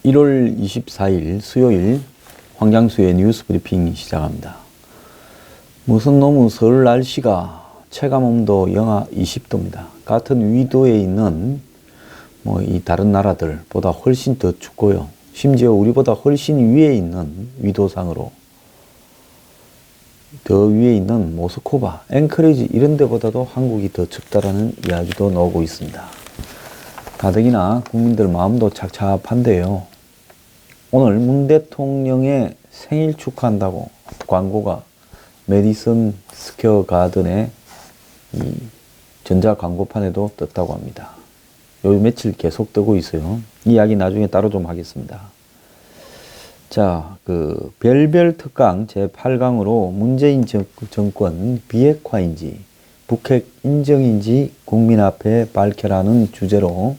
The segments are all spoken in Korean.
1월 24일 수요일 황장수의 뉴스 브리핑 시작합니다. 무슨 놈의 서울 날씨가 체감온도 영하 20도입니다. 같은 위도에 있는 이 다른 나라들보다 훨씬 더 춥고요. 심지어 우리보다 훨씬 위에 있는 위도상으로 더 위에 있는 모스크바, 앵커리지 이런 데보다도 한국이 더 춥다라는 이야기도 나오고 있습니다. 가뜩이나 국민들 마음도 착잡한데요. 오늘 문 대통령의 생일 축하한다고 광고가 메디슨 스퀘어 가든의 이 전자 광고판에도 떴다고 합니다. 요 며칠 계속 뜨고 있어요. 이 이야기 나중에 따로 좀 하겠습니다. 자, 별별 특강 제8강으로 문재인 정권 비핵화인지 북핵 인정인지 국민 앞에 밝혀라는 주제로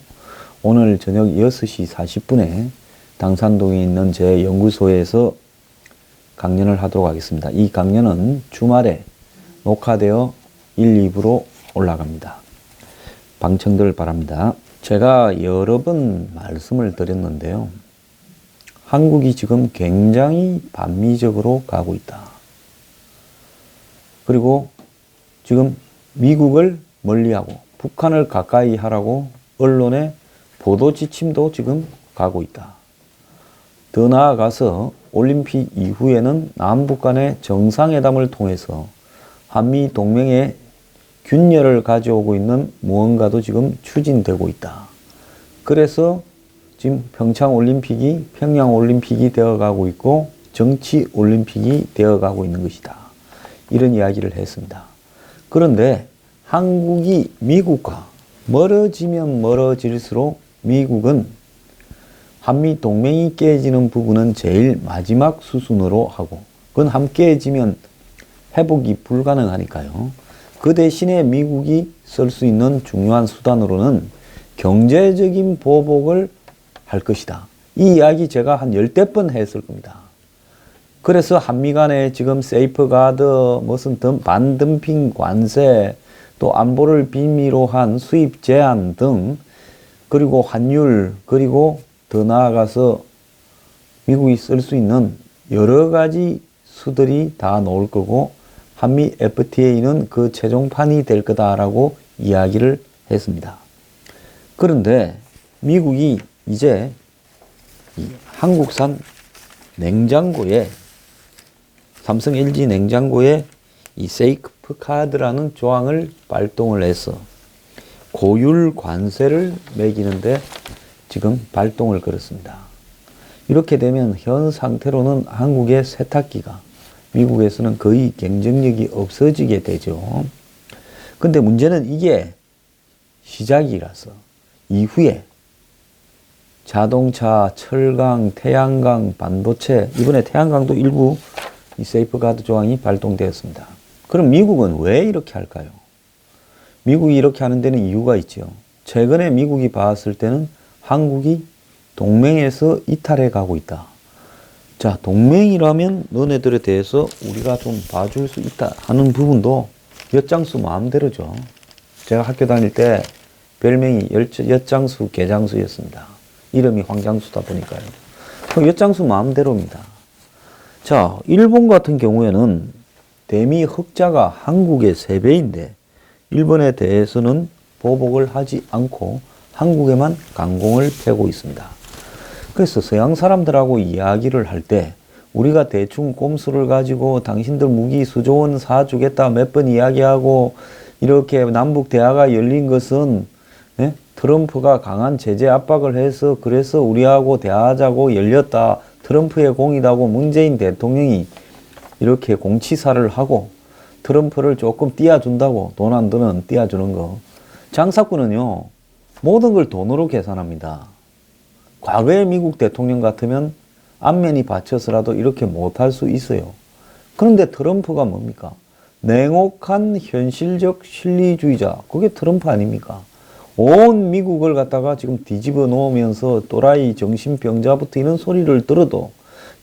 오늘 저녁 6시 40분에 당산동에 있는 제 연구소에서 강연을 하도록 하겠습니다. 이 강연은 주말에 녹화되어 1, 2부로 올라갑니다. 방청들 바랍니다. 제가 여러 번 말씀을 드렸는데요. 한국이 지금 굉장히 반미적으로 가고 있다. 그리고 지금 미국을 멀리하고 북한을 가까이 하라고 언론의 보도 지침도 지금 가고 있다. 더 나아가서 올림픽 이후에는 남북 간의 정상회담을 통해서 한미 동맹의 균열을 가져오고 있는 무언가도 지금 추진되고 있다. 그래서 지금 평창 올림픽이 되어가고 있고 정치 올림픽이 되어가고 있는 것이다. 이런 이야기를 했습니다. 그런데 한국이 미국과 멀어지면 멀어질수록 미국은 한미 동맹이 깨지는 부분은 제일 마지막 수순으로 하고 그건 함께 깨지면 회복이 불가능하니까요. 그 대신에 미국이 쓸 수 있는 중요한 수단으로는 경제적인 보복을 할 것이다. 이 이야기 제가 한 10대 번 했을 겁니다. 그래서 한미 간에 지금 세이프가드, 무슨 반덤핑 관세, 또 안보를 빌미로 한 수입 제한 등, 그리고 환율, 그리고 더 나아가서 미국이 쓸 수 있는 여러 가지 수들이 다 나올 거고, 한미 FTA는 그 최종판이 될 거다라고 이야기를 했습니다. 그런데 미국이 이제 이 한국산 냉장고에 삼성 LG 냉장고에 이 세이프 카드라는 조항을 발동을 해서 고율 관세를 매기는데 지금 발동을 걸었습니다. 이렇게 되면 현 상태로는 한국의 세탁기가 미국에서는 거의 경쟁력이 없어지게 되죠. 근데 문제는 이게 시작이라서 이후에 자동차, 철강, 태양광, 반도체, 이번에 태양광도 일부 이 세이프가드 조항이 발동되었습니다. 그럼 미국은 왜 이렇게 할까요? 미국이 이렇게 하는 데는 이유가 있죠. 최근에 미국이 봤을 때는 한국이 동맹에서 이탈해 가고 있다. 자, 동맹이라면 너네들에 대해서 우리가 좀 봐줄 수 있다 하는 부분도 엿장수 마음대로죠. 제가 학교 다닐 때 별명이 엿장수, 개장수였습니다. 이름이 황장수다 보니까요. 엿장수 마음대로입니다. 자, 일본 같은 경우에는 대미 흑자가 한국의 3배인데 일본에 대해서는 보복을 하지 않고 한국에만 강공을 펴고 있습니다. 그래서 서양 사람들하고 이야기를 할 때 우리가 대충 꼼수를 가지고 당신들 무기 수조 원 사주겠다 몇 번 이야기하고 이렇게 남북 대화가 열린 것은 트럼프가 강한 제재 압박을 해서 그래서 우리하고 대화하자고 열렸다. 트럼프의 공이다고 문재인 대통령이 이렇게 공치사를 하고 트럼프를 조금 띄워준다고 돈 안 드는 띄워주는 거. 장사꾼은요. 모든 걸 돈으로 계산합니다. 과거의 미국 대통령 같으면 안면이 받쳐서라도 이렇게 못할 수 있어요. 그런데 트럼프가 뭡니까? 냉혹한 현실적 실리주의자. 그게 트럼프 아닙니까? 온 미국을 갖다가 지금 뒤집어 놓으면서 또라이 정신병자부터 이런 소리를 들어도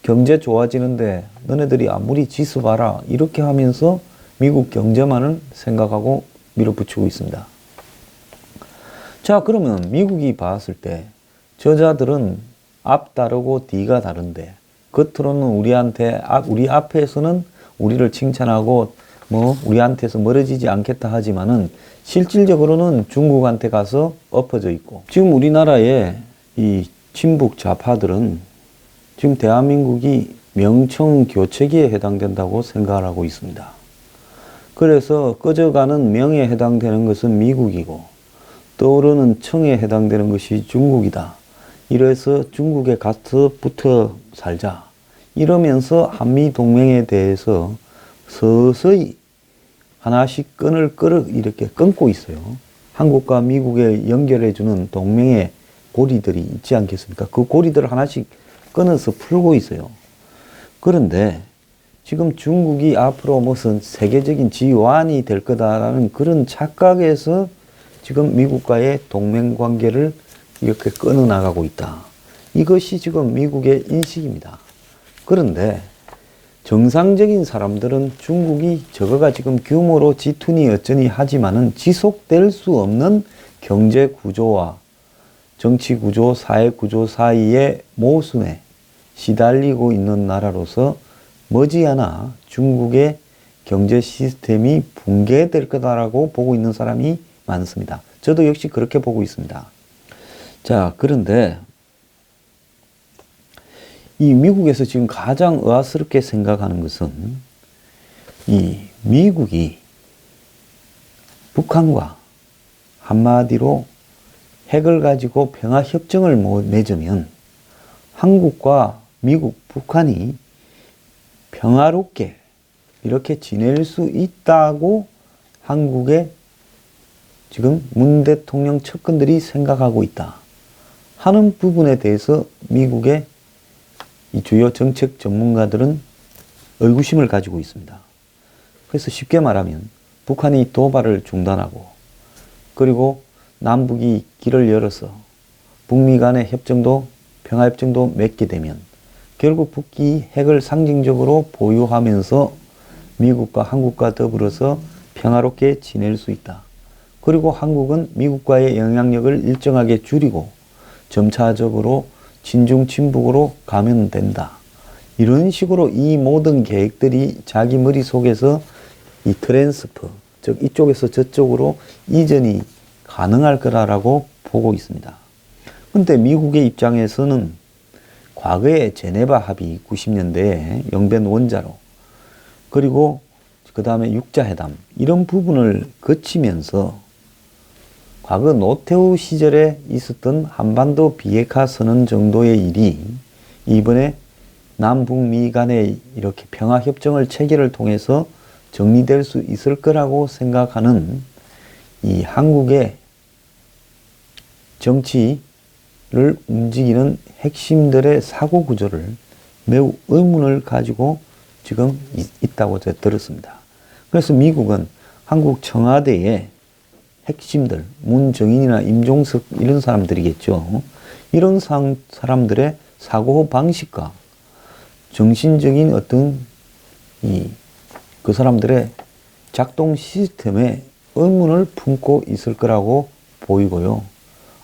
경제 좋아지는데 너네들이 아무리 지수 봐라 이렇게 하면서 미국 경제만을 생각하고 밀어붙이고 있습니다. 자, 그러면 미국이 봤을 때 저자들은 앞 다르고 뒤가 다른데 겉으로는 우리 앞에서는 우리를 칭찬하고 뭐 우리한테서 멀어지지 않겠다 하지만은 실질적으로는 중국한테 가서 엎어져 있고, 지금 우리나라의 이 친북 좌파들은 지금 대한민국이 명청 교체기에 해당된다고 생각을 하고 있습니다. 그래서 꺼져가는 명에 해당되는 것은 미국이고 떠오르는 청에 해당되는 것이 중국이다. 이래서 중국에 가서 붙어 살자. 이러면서 한미동맹에 대해서 서서히 하나씩 끈을 이렇게 끊고 있어요. 한국과 미국에 연결해주는 동맹의 고리들이 있지 않겠습니까? 그 고리들을 하나씩 끊어서 풀고 있어요. 그런데 지금 중국이 앞으로 무슨 세계적인 지환이 될 거다라는 그런 착각에서 지금 미국과의 동맹 관계를 이렇게 끊어나가고 있다. 이것이 지금 미국의 인식입니다. 그런데 정상적인 사람들은 중국이 저거가 지금 규모로 지투니 어쩌니 하지만은 지속될 수 없는 경제 구조와 정치 구조, 사회 구조 사이의 모순에 시달리고 있는 나라로서 머지않아 중국의 경제 시스템이 붕괴될 거다라고 보고 있는 사람이 많습니다. 저도 역시 그렇게 보고 있습니다. 자, 그런데 이 미국에서 지금 가장 의아스럽게 생각하는 것은 이 미국이 북한과 한마디로 핵을 가지고 평화협정을 맺으면 한국과 미국, 북한이 평화롭게 이렇게 지낼 수 있다고 한국의 지금 문 대통령 측근들이 생각하고 있다 하는 부분에 대해서 미국의 이 주요 정책 전문가들은 의구심을 가지고 있습니다. 그래서 쉽게 말하면 북한이 도발을 중단하고 그리고 남북이 길을 열어서 북미 간의 협정도 평화협정도 맺게 되면 결국 북이 핵을 상징적으로 보유하면서 미국과 한국과 더불어서 평화롭게 지낼 수 있다. 그리고 한국은 미국과의 영향력을 일정하게 줄이고 점차적으로 친중 친북으로 가면 된다. 이런 식으로 이 모든 계획들이 자기 머릿속에서 이 트랜스퍼, 즉 이쪽에서 저쪽으로 이전이 가능할 거라고 보고 있습니다. 근데 미국의 입장에서는 과거에 제네바 합의 90년대에 영변 원자로 그리고 그 다음에 육자회담 이런 부분을 거치면서 과거 노태우 시절에 있었던 한반도 비핵화 선언 정도의 일이 이번에 남북미 간의 이렇게 평화협정을 체결을 통해서 정리될 수 있을 거라고 생각하는 이 한국의 정치를 움직이는 핵심들의 사고 구조를 매우 의문을 가지고 지금 있다고 제가 들었습니다. 그래서 미국은 한국 청와대에 핵심들, 문정인이나 임종석 이런 사람들이겠죠. 이런 사람들의 사고 방식과 정신적인 어떤 그 사람들의 작동 시스템에 의문을 품고 있을 거라고 보이고요.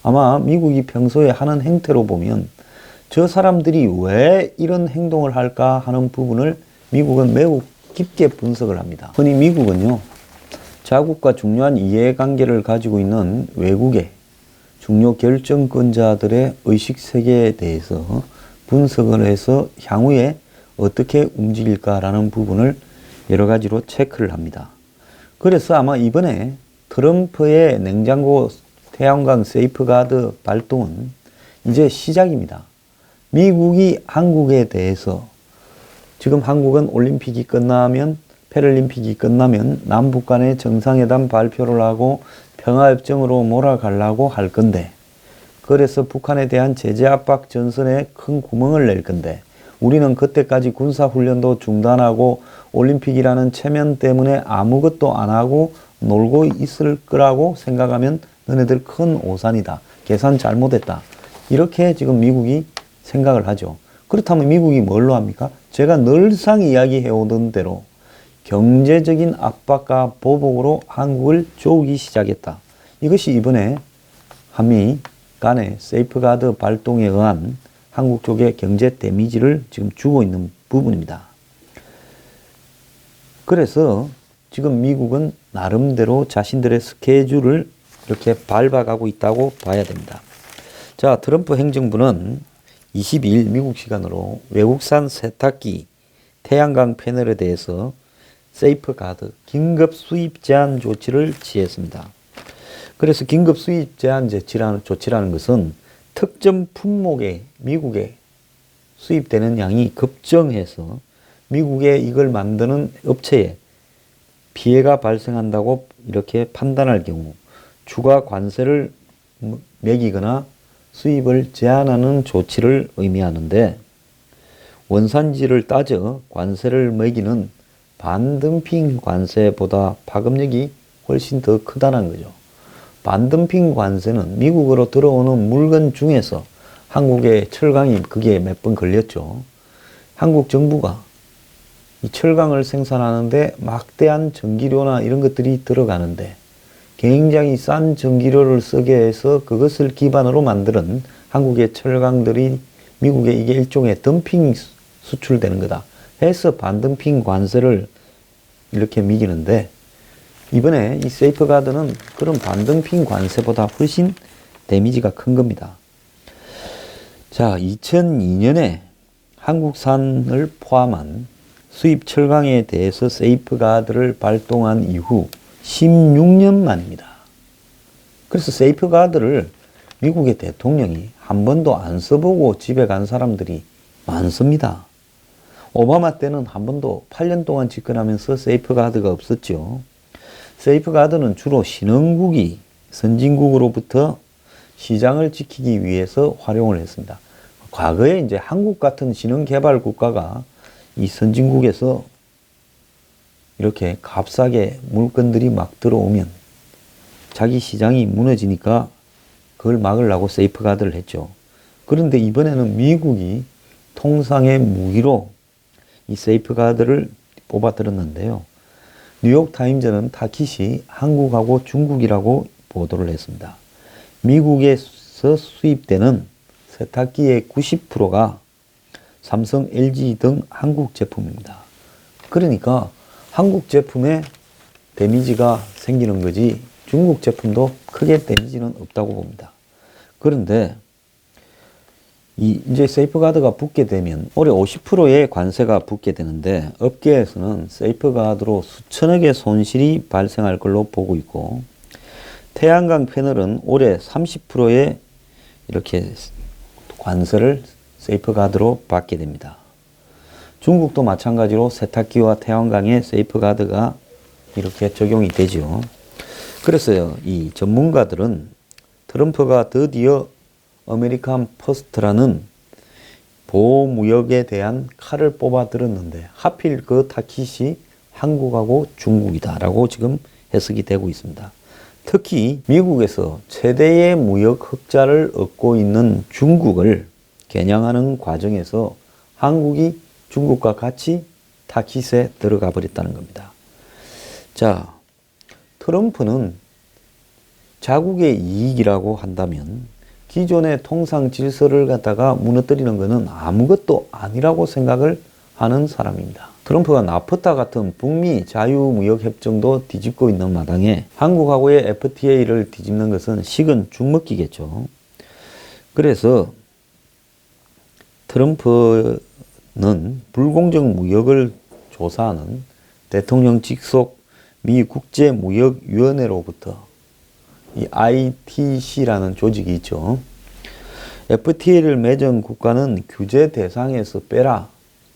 아마 미국이 평소에 하는 행태로 보면 저 사람들이 왜 이런 행동을 할까 하는 부분을 미국은 매우 깊게 분석을 합니다. 흔히 미국은요, 자국과 중요한 이해관계를 가지고 있는 외국의 중요 결정권자들의 의식세계에 대해서 분석을 해서 향후에 어떻게 움직일까라는 부분을 여러 가지로 체크를 합니다. 그래서 아마 이번에 트럼프의 냉장고 태양광 세이프가드 발동은 이제 시작입니다. 미국이 한국에 대해서 지금 한국은 올림픽이 끝나면 패럴림픽이 끝나면 남북 간의 정상회담 발표를 하고 평화협정으로 몰아가려고 할 건데 그래서 북한에 대한 제재 압박 전선에 큰 구멍을 낼 건데 우리는 그때까지 군사훈련도 중단하고 올림픽이라는 체면 때문에 아무것도 안 하고 놀고 있을 거라고 생각하면 너네들 큰 오산이다. 계산 잘못했다. 이렇게 지금 미국이 생각을 하죠. 그렇다면 미국이 뭘로 합니까? 제가 늘상 이야기해오던 대로 경제적인 압박과 보복으로 한국을 조우기 시작했다. 이것이 이번에 한미 간의 세이프가드 발동에 의한 한국 쪽에 경제 데미지를 지금 주고 있는 부분입니다. 그래서 지금 미국은 나름대로 자신들의 스케줄을 이렇게 밟아가고 있다고 봐야 됩니다. 자, 트럼프 행정부는 22일 미국 시간으로 외국산 세탁기, 태양광 패널에 대해서 세이프가드, 긴급 수입 제한 조치를 취했습니다. 그래서 긴급 수입 제한 조치라는 것은 특정 품목에 미국에 수입되는 양이 급증해서 미국에 이걸 만드는 업체에 피해가 발생한다고 이렇게 판단할 경우 추가 관세를 매기거나 수입을 제한하는 조치를 의미하는데, 원산지를 따져 관세를 매기는 반덤핑 관세보다 파급력이 훨씬 더 크다는 거죠. 반덤핑 관세는 미국으로 들어오는 물건 중에서 한국의 철강이 그게 몇 번 걸렸죠. 한국 정부가 이 철강을 생산하는데 막대한 전기료나 이런 것들이 들어가는데 굉장히 싼 전기료를 쓰게 해서 그것을 기반으로 만드는 한국의 철강들이 미국에 이게 일종의 덤핑 수출되는 거다 해서 반덤핑 관세를 이렇게 매기는데, 이번에 이 세이프가드는 그런 반덤핑 관세보다 훨씬 데미지가 큰 겁니다. 자, 2002년에 한국산을 포함한 수입 철강에 대해서 세이프가드를 발동한 이후 16년 만입니다. 그래서 세이프가드를 미국의 대통령이 한 번도 안 써보고 집에 간 사람들이 많습니다. 오바마 때는 한 번도 8년 동안 집권하면서 세이프가드가 없었죠. 세이프가드는 주로 신흥국이 선진국으로부터 시장을 지키기 위해서 활용을 했습니다. 과거에 이제 한국 같은 신흥개발 국가가 이 선진국에서 이렇게 값싸게 물건들이 막 들어오면 자기 시장이 무너지니까 그걸 막으려고 세이프가드를 했죠. 그런데 이번에는 미국이 통상의 무기로 이 세이프가드를 뽑아들었는데요. 뉴욕타임즈는 타깃이 한국하고 중국이라고 보도를 했습니다. 미국에서 수입되는 세탁기의 90%가 삼성, LG 등 한국 제품입니다. 그러니까 한국 제품에 데미지가 생기는 거지 중국 제품도 크게 데미지는 없다고 봅니다. 그런데 이제 세이프가드가 붙게 되면 올해 50%의 관세가 붙게 되는데, 업계에서는 세이프가드로 수천억의 손실이 발생할 걸로 보고 있고, 태양광 패널은 올해 30%의 이렇게 관세를 세이프가드로 받게 됩니다. 중국도 마찬가지로 세탁기와 태양광에 세이프가드가 이렇게 적용이 되죠. 그래서 이 전문가들은 트럼프가 드디어 아메리칸 퍼스트라는 보호무역에 대한 칼을 뽑아 들었는데 하필 그 타깃이 한국하고 중국이다라고 지금 해석이 되고 있습니다. 특히 미국에서 최대의 무역 흑자를 얻고 있는 중국을 겨냥하는 과정에서 한국이 중국과 같이 타깃에 들어가 버렸다는 겁니다. 자, 트럼프는 자국의 이익이라고 한다면 기존의 통상 질서를 갖다가 무너뜨리는 것은 아무것도 아니라고 생각을 하는 사람입니다. 트럼프가 나프타 같은 북미 자유무역협정도 뒤집고 있는 마당에 한국하고의 FTA를 뒤집는 것은 식은 죽 먹기겠죠. 그래서 트럼프는 불공정 무역을 조사하는 대통령 직속 미 국제무역위원회로부터 이 ITC라는 조직이 있죠. FTA를 맺은 국가는 규제 대상에서 빼라.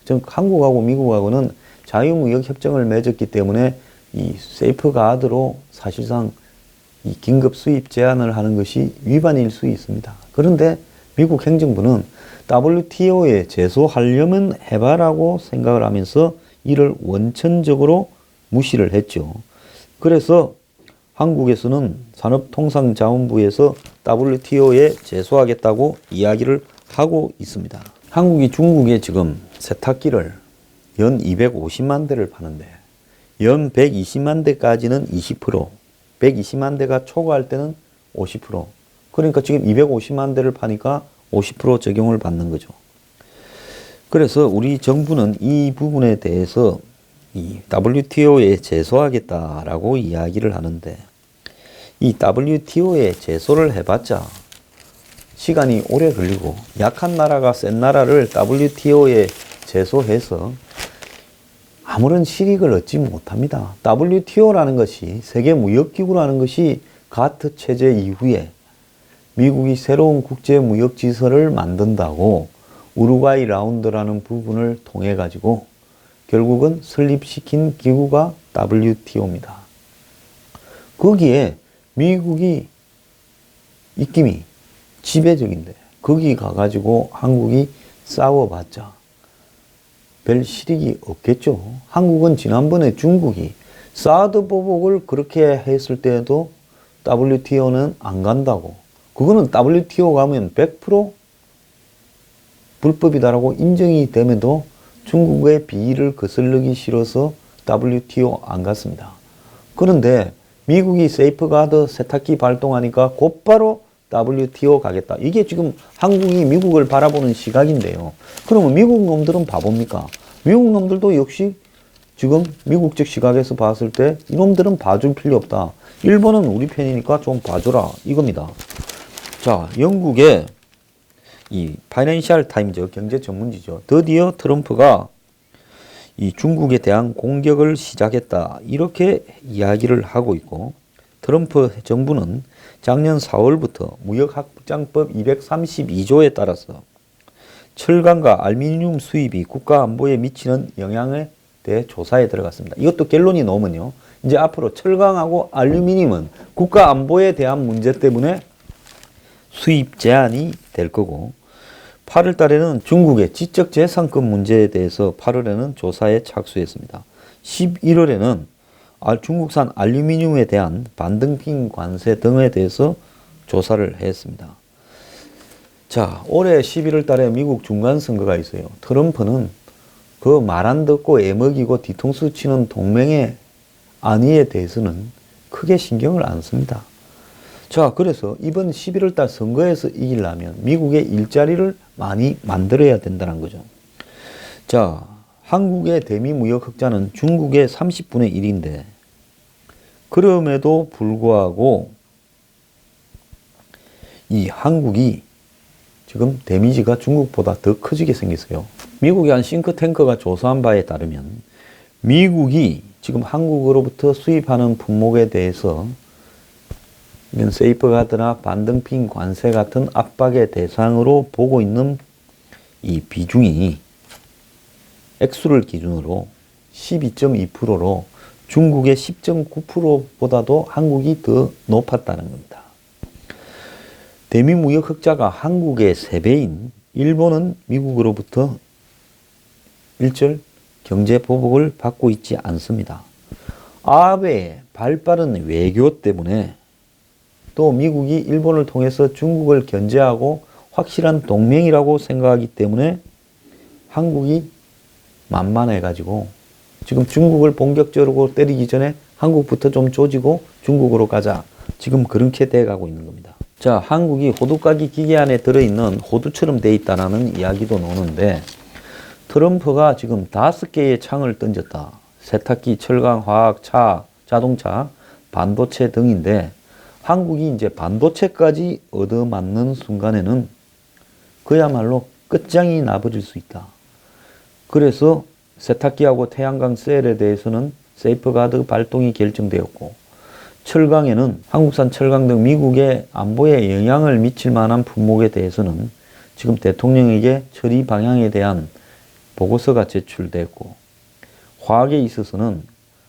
즉 한국하고 미국하고는 자유무역협정을 맺었기 때문에 이 세이프가드로 사실상 이 긴급 수입 제한을 하는 것이 위반일 수 있습니다. 그런데 미국 행정부는 WTO에 제소하려면 해봐라고 생각을 하면서 이를 원천적으로 무시를 했죠. 그래서 한국에서는 산업통상자원부에서 WTO에 제소하겠다고 이야기를 하고 있습니다. 한국이 중국에 지금 세탁기를 연 250만 대를 파는데 연 120만 대까지는 20%, 120만 대가 초과할 때는 50%. 그러니까 지금 250만 대를 파니까 50% 적용을 받는 거죠. 그래서 우리 정부는 이 부분에 대해서 이 WTO에 제소하겠다라고 이야기를 하는데, 이 WTO에 제소를 해봤자 시간이 오래 걸리고, 약한 나라가 센 나라를 WTO에 제소해서 아무런 실익을 얻지 못합니다. WTO라는 것이, 세계무역기구라는 것이 가트 체제 이후에 미국이 새로운 국제무역지서를 만든다고 우루과이 라운드라는 부분을 통해 가지고 결국은 설립시킨 기구가 WTO입니다. 거기에 미국이 입김이 지배적인데, 거기 가가지고 한국이 싸워봤자 별 실익이 없겠죠. 한국은 지난번에 중국이 사드 보복을 그렇게 했을 때에도 WTO는 안 간다고, 그거는 WTO 가면 100% 불법이다라고 인정이 됨에도 중국의 비위를 거슬르기 싫어서 WTO 안 갔습니다. 그런데 미국이 세이프가드 세탁기 발동하니까 곧바로 WTO 가겠다. 이게 지금 한국이 미국을 바라보는 시각인데요. 그러면 미국 놈들은 바보입니까? 미국 놈들도 역시 지금 미국적 시각에서 봤을 때 이놈들은 봐줄 필요 없다. 일본은 우리 편이니까 좀 봐줘라. 이겁니다. 자, 영국의 이 파이낸셜 타임즈, 경제 전문지죠. 드디어 트럼프가 이 중국에 대한 공격을 시작했다, 이렇게 이야기를 하고 있고, 트럼프 정부는 작년 4월부터 무역확장법 232조에 따라서 철강과 알루미늄 수입이 국가 안보에 미치는 영향에 대해 조사에 들어갔습니다. 이것도 결론이 나오면요, 이제 앞으로 철강하고 알루미늄은 국가 안보에 대한 문제 때문에 수입 제한이 될 거고, 8월 달에는 중국의 지적재산권 문제에 대해서 8월에는 조사에 착수했습니다. 11월에는 중국산 알루미늄에 대한 반등핑 관세 등에 대해서 조사를 했습니다. 자, 올해 11월 달에 미국 중간선거가 있어요. 트럼프는 그 말 안 듣고 애먹이고 뒤통수 치는 동맹의 안위에 대해서는 크게 신경을 안 씁니다. 자, 그래서 이번 11월 달 선거에서 이기려면 미국의 일자리를 많이 만들어야 된다는 거죠. 자, 한국의 대미 무역 흑자는 중국의 30분의 1인데, 그럼에도 불구하고 이 한국이 지금 데미지가 중국보다 더 커지게 생겼어요. 미국의 한 싱크탱크가 조사한 바에 따르면 미국이 지금 한국으로부터 수입하는 품목에 대해서 이런 세이프가드나 반등핑 관세 같은 압박의 대상으로 보고 있는 이 비중이 액수를 기준으로 12.2%로 중국의 10.9%보다도 한국이 더 높았다는 겁니다. 대미 무역 흑자가 한국의 3배인 일본은 미국으로부터 일절 경제 보복을 받고 있지 않습니다. 아베의 발빠른 외교 때문에 또 미국이 일본을 통해서 중국을 견제하고 확실한 동맹이라고 생각하기 때문에 한국이 만만해가지고 지금 중국을 본격적으로 때리기 전에 한국부터 좀 조지고 중국으로 가자, 지금 그렇게 돼가고 있는 겁니다. 자, 한국이 호두까기 기계 안에 들어있는 호두처럼 돼 있다는 이야기도 나오는데, 트럼프가 지금 5개의 창을 던졌다. 세탁기, 철강, 화학, 차, 자동차, 반도체 등인데, 한국이 이제 반도체까지 얻어맞는 순간에는 그야말로 끝장이 나버릴 수 있다. 그래서 세탁기하고 태양광 셀에 대해서는 세이프가드 발동이 결정되었고, 철강에는 한국산 철강 등 미국의 안보에 영향을 미칠 만한 품목에 대해서는 지금 대통령에게 처리 방향에 대한 보고서가 제출됐고, 화학에 있어서는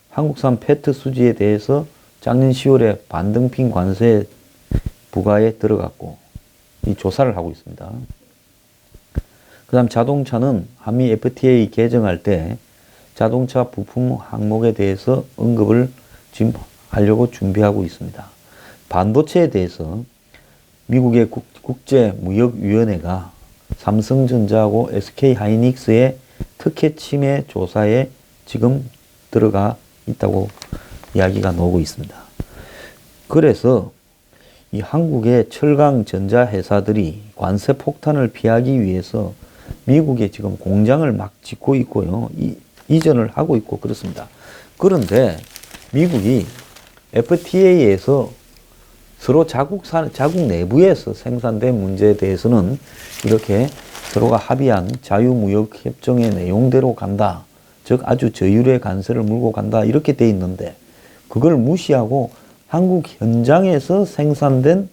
한국산 페트 수지에 대해서 작년 10월에 반등핑 관세 부과에 들어갔고, 이 조사를 하고 있습니다. 그 다음 자동차는 한미 FTA 개정할 때 자동차 부품 항목에 대해서 언급을 지금 하려고 준비하고 있습니다. 반도체에 대해서 미국의 국제무역위원회가 삼성전자하고 SK하이닉스의 특혜 침해 조사에 지금 들어가 있다고 이야기가 나오고 있습니다. 그래서 이 한국의 철강 전자 회사들이 관세 폭탄을 피하기 위해서 미국에 지금 공장을 막 짓고 있고요. 이전을 하고 있고 그렇습니다. 그런데 미국이 FTA에서 서로 자국 내부에서 생산된 문제에 대해서는 이렇게 서로가 합의한 자유무역협정의 내용대로 간다. 즉 아주 저율의 관세를 물고 간다. 이렇게 돼 있는데 그걸 무시하고 한국 현장에서 생산된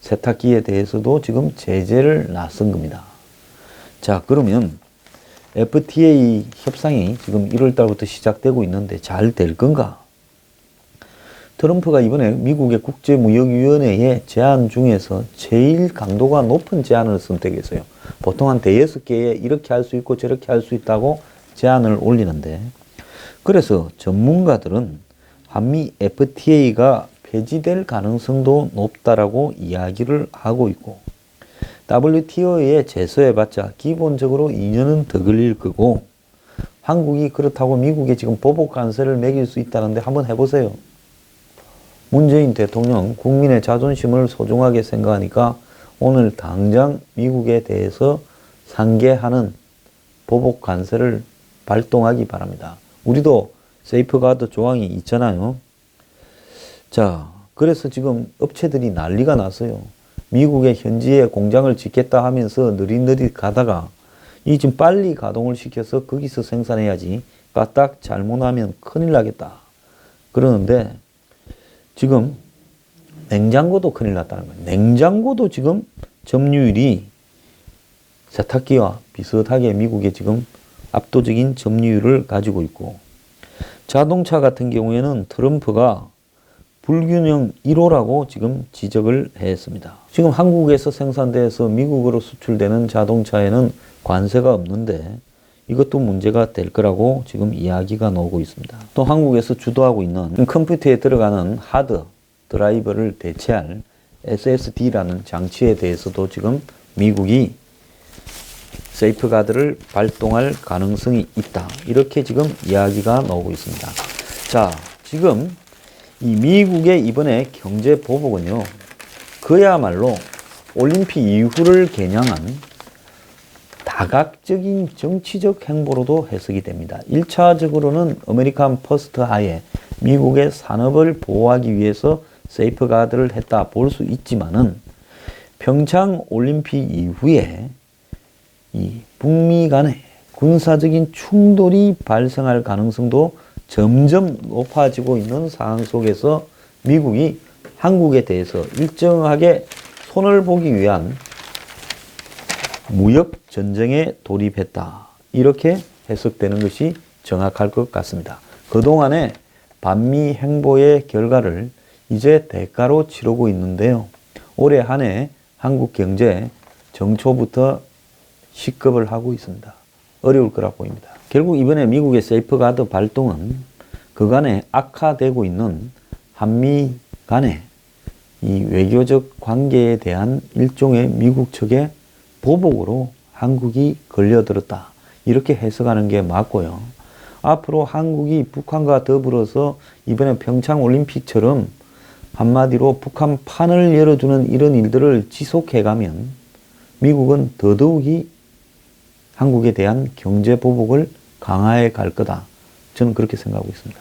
세탁기에 대해서도 지금 제재를 나선 겁니다. 자, 그러면 FTA 협상이 지금 1월 달부터 시작되고 있는데 잘 될 건가? 트럼프가 이번에 미국의 국제무역위원회의 제안 중에서 제일 강도가 높은 제안을 선택했어요. 보통 한 대여섯 개에 이렇게 할 수 있고 저렇게 할 수 있다고 제안을 올리는데, 그래서 전문가들은 한미 FTA가 폐지될 가능성도 높다라고 이야기를 하고 있고, WTO에 제소해봤자 기본적으로 2년은 더 걸릴 거고, 한국이 그렇다고 미국에 지금 보복 관세를 매길 수 있다는데 한번 해보세요. 문재인 대통령 국민의 자존심을 소중하게 생각하니까 오늘 당장 미국에 대해서 상계하는 보복 관세를 발동하기 바랍니다. 우리도 세이프가드 조항이 있잖아요. 자, 그래서 지금 업체들이 난리가 났어요. 미국의 현지에 공장을 짓겠다 하면서 느릿느릿 가다가 이 지금 빨리 가동을 시켜서 거기서 생산해야지 까딱 잘못하면 큰일 나겠다. 그러는데 지금 냉장고도 큰일 났다는 거예요. 냉장고도 지금 점유율이 세탁기와 비슷하게 미국에 지금 압도적인 점유율을 가지고 있고, 자동차 같은 경우에는 트럼프가 불균형 1호라고 지금 지적을 했습니다. 지금 한국에서 생산돼서 미국으로 수출되는 자동차에는 관세가 없는데 이것도 문제가 될 거라고 지금 이야기가 나오고 있습니다. 또 한국에서 주도하고 있는 컴퓨터에 들어가는 하드 드라이버를 대체할 SSD라는 장치에 대해서도 지금 미국이 세이프가드를 발동할 가능성이 있다. 이렇게 지금 이야기가 나오고 있습니다. 자, 지금 이 미국의 이번에 경제 보복은요, 그야말로 올림픽 이후를 겨냥한 다각적인 정치적 행보로도 해석이 됩니다. 1차적으로는 아메리칸 퍼스트 하에 미국의 산업을 보호하기 위해서 세이프가드를 했다 볼 수 있지만은, 평창 올림픽 이후에 이 북미 간의 군사적인 충돌이 발생할 가능성도 점점 높아지고 있는 상황 속에서 미국이 한국에 대해서 일정하게 손을 보기 위한 무역 전쟁에 돌입했다. 이렇게 해석되는 것이 정확할 것 같습니다. 그동안의 반미 행보의 결과를 이제 대가로 치르고 있는데요. 올해 한 해 한국 경제 정초부터 식겁을 하고 있습니다. 어려울 거라 보입니다. 결국 이번에 미국의 세이프가드 발동은 그간에 악화되고 있는 한미 간의 이 외교적 관계에 대한 일종의 미국 측의 보복으로 한국이 걸려들었다. 이렇게 해석하는 게 맞고요. 앞으로 한국이 북한과 더불어서 이번에 평창 올림픽처럼 한마디로 북한 판을 열어주는 이런 일들을 지속해가면 미국은 더더욱이 한국에 대한 경제 보복을 강화해 갈 거다. 저는 그렇게 생각하고 있습니다.